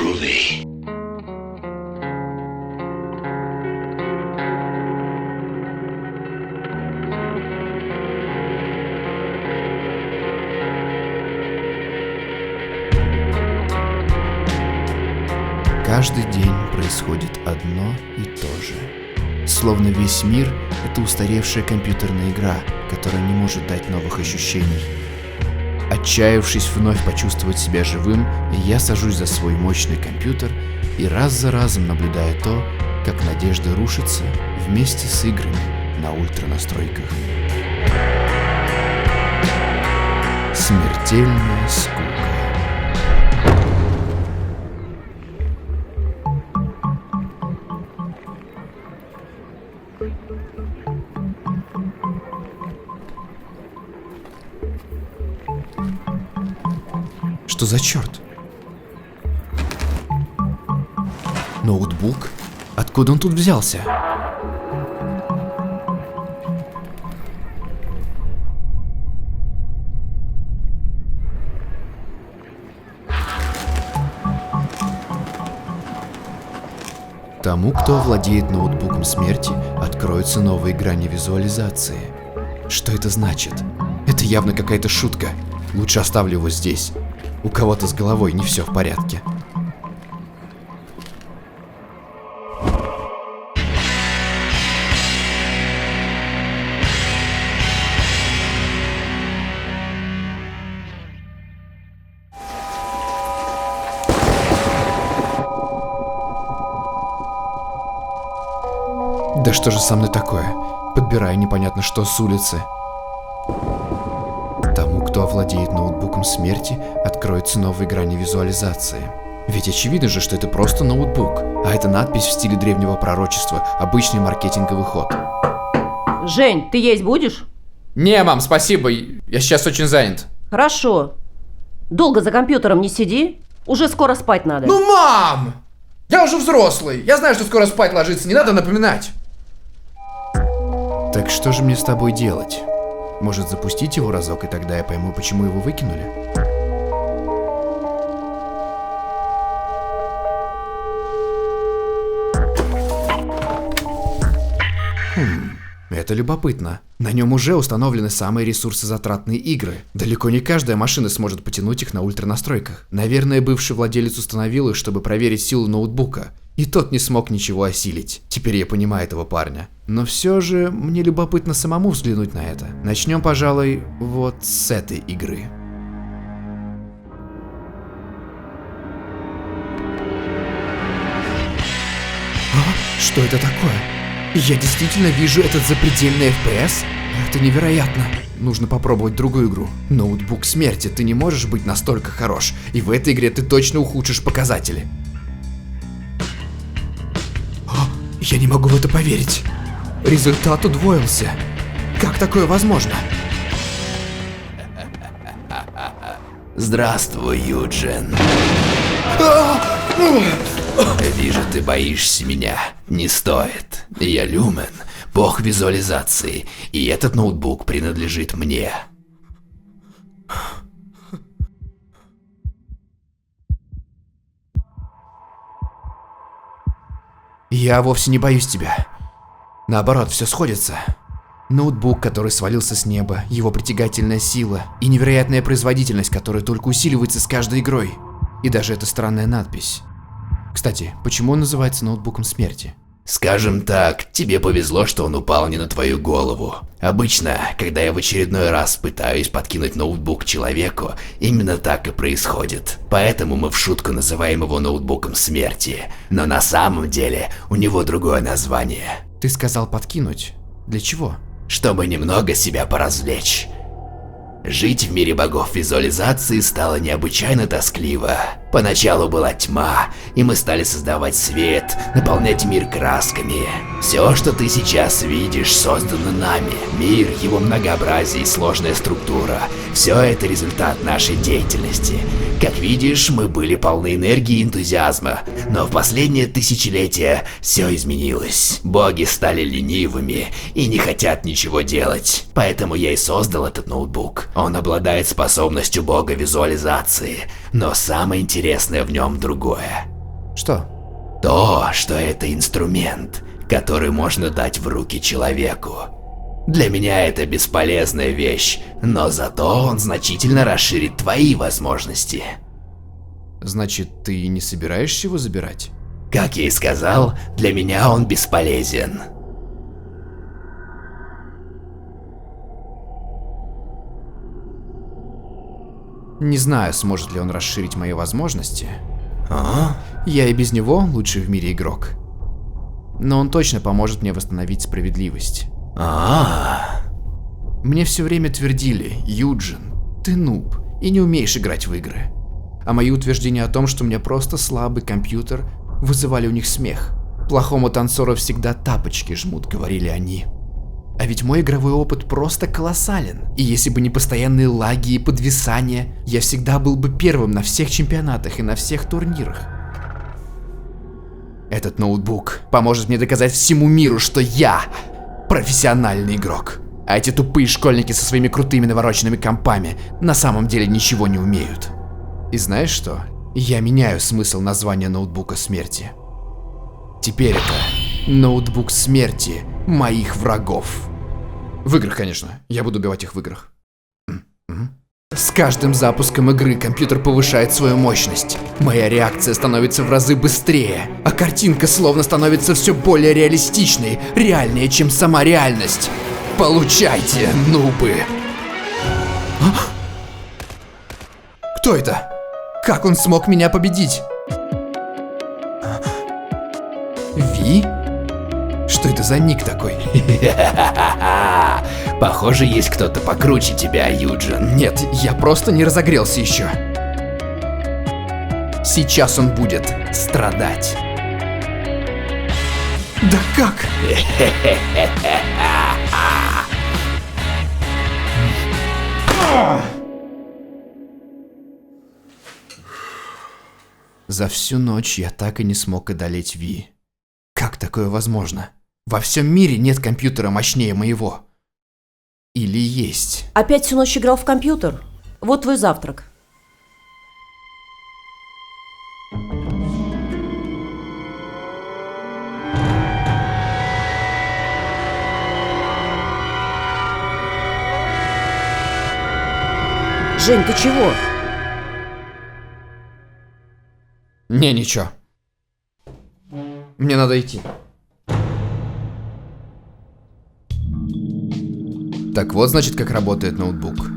Groovy. Каждый день происходит одно и то же. Словно весь мир — это устаревшая компьютерная игра, которая не может дать новых ощущений. Отчаявшись вновь почувствовать себя живым, я сажусь за свой мощный компьютер и раз за разом наблюдаю то, как надежда рушится вместе с играми на ультранастройках. Смертельная скука. Что за черт? Ноутбук? Откуда он тут взялся? Тому, кто владеет ноутбуком смерти, откроются новые грани визуализации. Что это значит? Это явно какая-то шутка. Лучше оставлю его здесь. У кого-то с головой не все в порядке. Да что же со мной такое? Подбираю непонятно что с улицы. Тому, кто овладеет ноутбуком смерти, откроются новые грани визуализации. Ведь очевидно же, что это просто ноутбук, а эта надпись в стиле древнего пророчества – обычный маркетинговый ход. Жень, ты есть будешь? Не, мам, спасибо, я сейчас очень занят. Хорошо. Долго за компьютером не сиди, уже скоро спать надо. Ну, мам! Я уже взрослый, я знаю, что скоро спать ложиться, не надо напоминать. Так что же мне с тобой делать? Может, запустить его разок, и тогда я пойму, почему его выкинули? Это любопытно. На нем уже установлены самые ресурсозатратные игры. Далеко не каждая машина сможет потянуть их на ультранастройках. Наверное, бывший владелец установил их, чтобы проверить силу ноутбука. И тот не смог ничего осилить. Теперь я понимаю этого парня. Но все же мне любопытно самому взглянуть на это. Начнем, пожалуй, вот с этой игры. Что это такое? Я действительно вижу этот запредельный FPS? Это невероятно. Нужно попробовать другую игру. Ноутбук смерти, ты не можешь быть настолько хорош. И в этой игре ты точно ухудшишь показатели. Я не могу в это поверить. Результат удвоился. Как такое возможно? Здравствуй, Юджин. Вижу, ты боишься меня. Не стоит. Я Люмен, бог визуализации, и этот ноутбук принадлежит мне. Я вовсе не боюсь тебя. Наоборот, все сходится. Ноутбук, который свалился с неба, его притягательная сила и невероятная производительность, которая только усиливается с каждой игрой. И даже эта странная надпись. Кстати, почему он называется ноутбуком смерти? Скажем так, тебе повезло, что он упал не на твою голову. Обычно, когда я в очередной раз пытаюсь подкинуть ноутбук человеку, именно так и происходит. Поэтому мы в шутку называем его ноутбуком смерти. Но на самом деле у него другое название. Ты сказал подкинуть. Для чего? Чтобы немного себя поразвлечь. Жить в мире богов визуализации стало необычайно тоскливо. Поначалу была тьма, и мы стали создавать свет, наполнять мир красками. Все, что ты сейчас видишь, создано нами. Мир, его многообразие и сложная структура – все это результат нашей деятельности. Как видишь, мы были полны энергии и энтузиазма, но в последнее тысячелетие все изменилось. Боги стали ленивыми и не хотят ничего делать. Поэтому я и создал этот ноутбук. Он обладает способностью бога визуализации. Но самое интересное интересное в нем другое. Что? То, что это инструмент, который можно дать в руки человеку. Для меня это бесполезная вещь, но зато он значительно расширит твои возможности. Значит, ты не собираешься его забирать? Как я и сказал, для меня он бесполезен. Не знаю, сможет ли он расширить мои возможности. А? Я и без него лучший в мире игрок. Но он точно поможет мне восстановить справедливость. Мне все время твердили: Юджин, ты нуб и не умеешь играть в игры. А мои утверждения о том, что у меня просто слабый компьютер, вызывали у них смех. Плохому танцору всегда тапочки жмут, говорили они. А ведь мой игровой опыт просто колоссален. И если бы не постоянные лаги и подвисания, я всегда был бы первым на всех чемпионатах и на всех турнирах. Этот ноутбук поможет мне доказать всему миру, что я профессиональный игрок. А эти тупые школьники со своими крутыми навороченными компами на самом деле ничего не умеют. И знаешь что? Я меняю смысл названия ноутбука смерти. Теперь это ноутбук смерти моих врагов. В играх, конечно. Я буду убивать их в играх. С каждым запуском игры компьютер повышает свою мощность. Моя реакция становится в разы быстрее, а картинка словно становится все более реалистичной, реальнее, чем сама реальность. Получайте, нубы! Кто это? Как он смог меня победить? Ви? Что это за ник такой? Похоже, есть кто-то покруче тебя, Юджин. Нет, я просто не разогрелся еще. Сейчас он будет страдать. Да как? За всю ночь я так и не смог одолеть Ви. Как такое возможно? Во всем мире нет компьютера мощнее моего. Или есть? Опять всю ночь играл в компьютер? Вот твой завтрак. Жень, ты чего? Не, ничего. Мне надо идти. Так вот, значит, как работает ноутбук.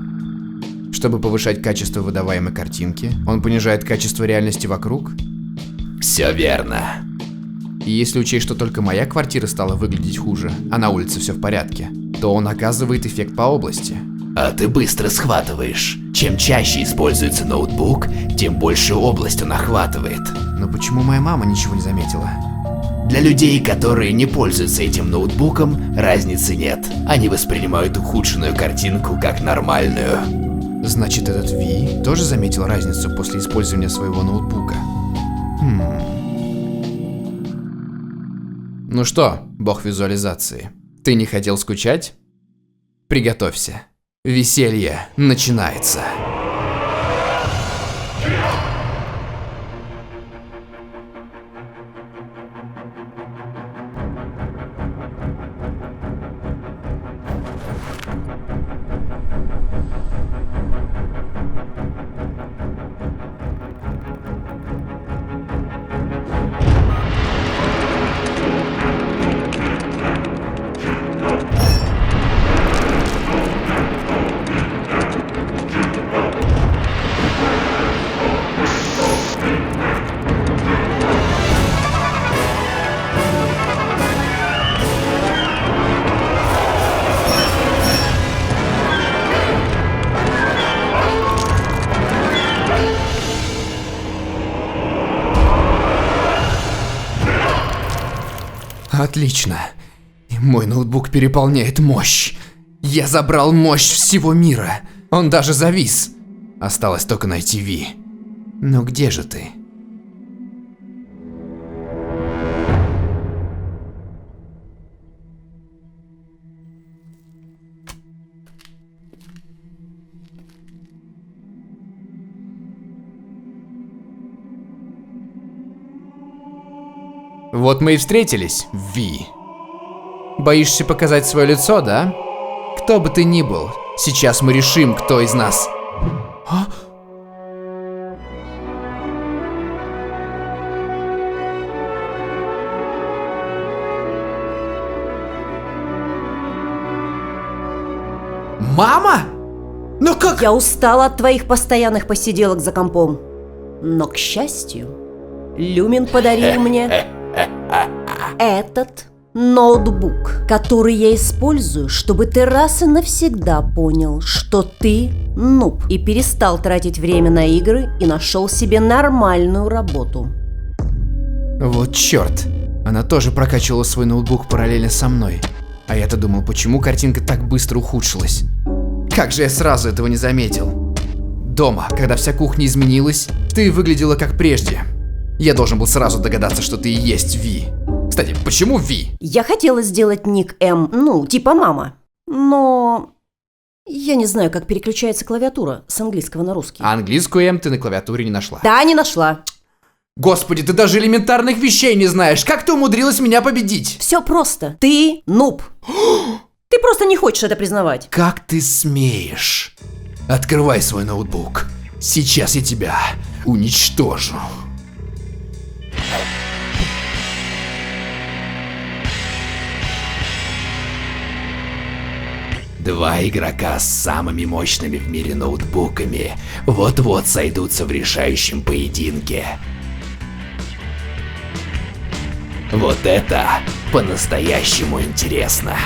Чтобы повышать качество выдаваемой картинки, он понижает качество реальности вокруг. Все верно. И если учесть, что только моя квартира стала выглядеть хуже, а на улице все в порядке, то он оказывает эффект по области. А ты быстро схватываешь. Чем чаще используется ноутбук, тем больше область он охватывает. Но почему моя мама ничего не заметила? Для людей, которые не пользуются этим ноутбуком, разницы нет. Они воспринимают ухудшенную картинку как нормальную. Значит, этот Ви тоже заметил разницу после использования своего ноутбука. Ну что, бог визуализации, ты не хотел скучать? Приготовься. Веселье начинается. Отлично. Мой ноутбук переполняет мощь. Я забрал мощь всего мира. Он даже завис. Осталось только найти Ви. Но где же ты? Вот мы и встретились, Ви. Боишься показать свое лицо, да? Кто бы ты ни был, сейчас мы решим, кто из нас. А? Мама? Ну как? Я устала от твоих постоянных посиделок за компом. Но, к счастью, Люмин подарил мне этот ноутбук, который я использую, чтобы ты раз и навсегда понял, что ты нуб, и перестал тратить время на игры и нашел себе нормальную работу. Вот черт. Она тоже прокачивала свой ноутбук параллельно со мной. А я-то думал, почему картинка так быстро ухудшилась. Как же я сразу этого не заметил. Дома, когда вся кухня изменилась, ты выглядела как прежде. Я должен был сразу догадаться, что ты и есть Ви. Кстати, почему Ви? Я хотела сделать ник М, ну, типа мама. Но я не знаю, как переключается клавиатура с английского на русский. А английскую М ты на клавиатуре не нашла. Да, не нашла. Господи, ты даже элементарных вещей не знаешь. Как ты умудрилась меня победить? Все просто. Ты нуб. Ты просто не хочешь это признавать. Как ты смеешь? Открывай свой ноутбук. Сейчас я тебя уничтожу. Два игрока с самыми мощными в мире ноутбуками вот-вот сойдутся в решающем поединке. Вот это по-настоящему интересно.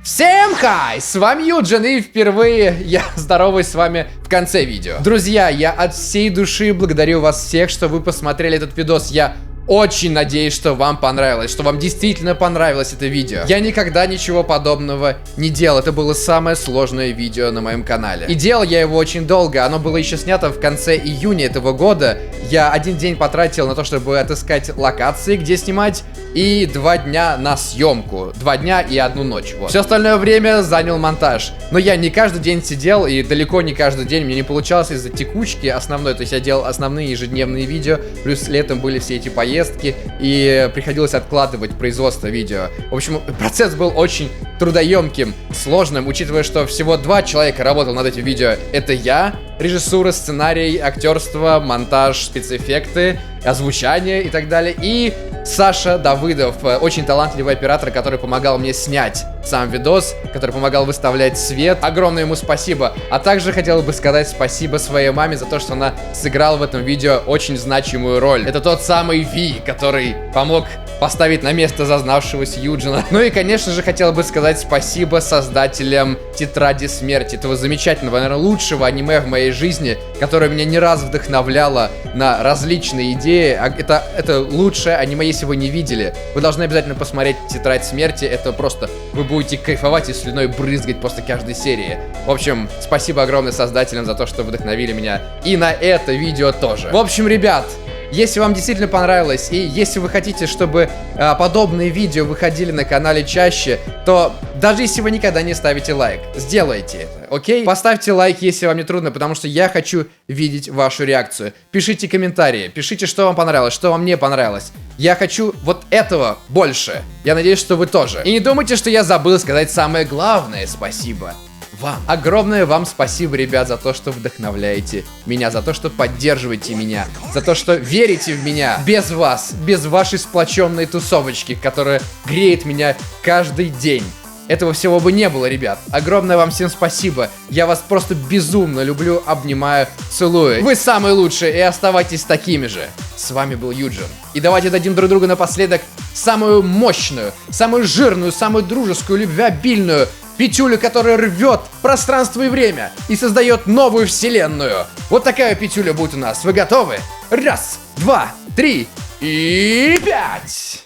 Всем хай! С вами Юджин, и впервые я здороваюсь с вами в конце видео. Друзья, я от всей души благодарю вас всех, что вы посмотрели этот видос. Я очень надеюсь, что вам понравилось, что вам действительно понравилось это видео. Я никогда ничего подобного не делал. Это было самое сложное видео на моем канале. И делал я его очень долго. Оно было еще снято в конце июня этого года. Я один день потратил на то, чтобы отыскать локации, где снимать, и 2 дня на съемку. 2 дня и 1 ночь. Вот. Все остальное время занял монтаж. Но я не каждый день сидел, и далеко не каждый день мне не получалось из-за текучки основной. То есть я делал основные ежедневные видео, плюс летом были все эти поездки, и приходилось откладывать производство видео. В общем, процесс был очень трудоемким, сложным, учитывая, что всего 2 человека работал над этим видео. Это я, режиссура, сценарий, актерство, монтаж, спецэффекты, озвучание и так далее. И Саша Давыдов, очень талантливый оператор, который помогал мне снять сам видос, который помогал выставлять свет. Огромное ему спасибо. А также хотел бы сказать спасибо своей маме за то, что она сыграла в этом видео очень значимую роль. Это тот самый Ви, который помог поставить на место зазнавшегося Юджина. Ну и, конечно же, хотел бы сказать спасибо создателям Тетради Смерти, этого замечательного, наверное, лучшего аниме в моей жизни, которое меня не раз вдохновляло на различные идеи. Это лучшее аниме, если вы не видели. Вы должны обязательно посмотреть Тетрадь Смерти. Это просто... Вы будете кайфовать и слюной брызгать после каждой серии. В общем, спасибо огромное создателям за то, что вдохновили меня. И на это видео тоже. В общем, ребят, если вам действительно понравилось, и если вы хотите, чтобы подобные видео выходили на канале чаще, то даже если вы никогда не ставите лайк, сделайте это, окей? Поставьте лайк, если вам не трудно, потому что я хочу видеть вашу реакцию. Пишите комментарии, пишите, что вам понравилось, что вам не понравилось. Я хочу вот этого больше. Я надеюсь, что вы тоже. И не думайте, что я забыл сказать самое главное спасибо вам. Огромное вам спасибо, ребят, за то, что вдохновляете меня, за то, что поддерживаете меня, за то, что верите в меня. Без вас, без вашей сплоченной тусовочки, которая греет меня каждый день, этого всего бы не было, ребят. Огромное вам всем спасибо. Я вас просто безумно люблю, обнимаю, целую. Вы самые лучшие, и оставайтесь такими же. С вами был Юджин. И давайте дадим друг другу напоследок самую мощную, самую жирную, самую дружескую, любвеобильную петюлю, которая рвет пространство и время и создает новую вселенную. Вот такая петюля будет у нас. Вы готовы? 1, 2, 3 и 5.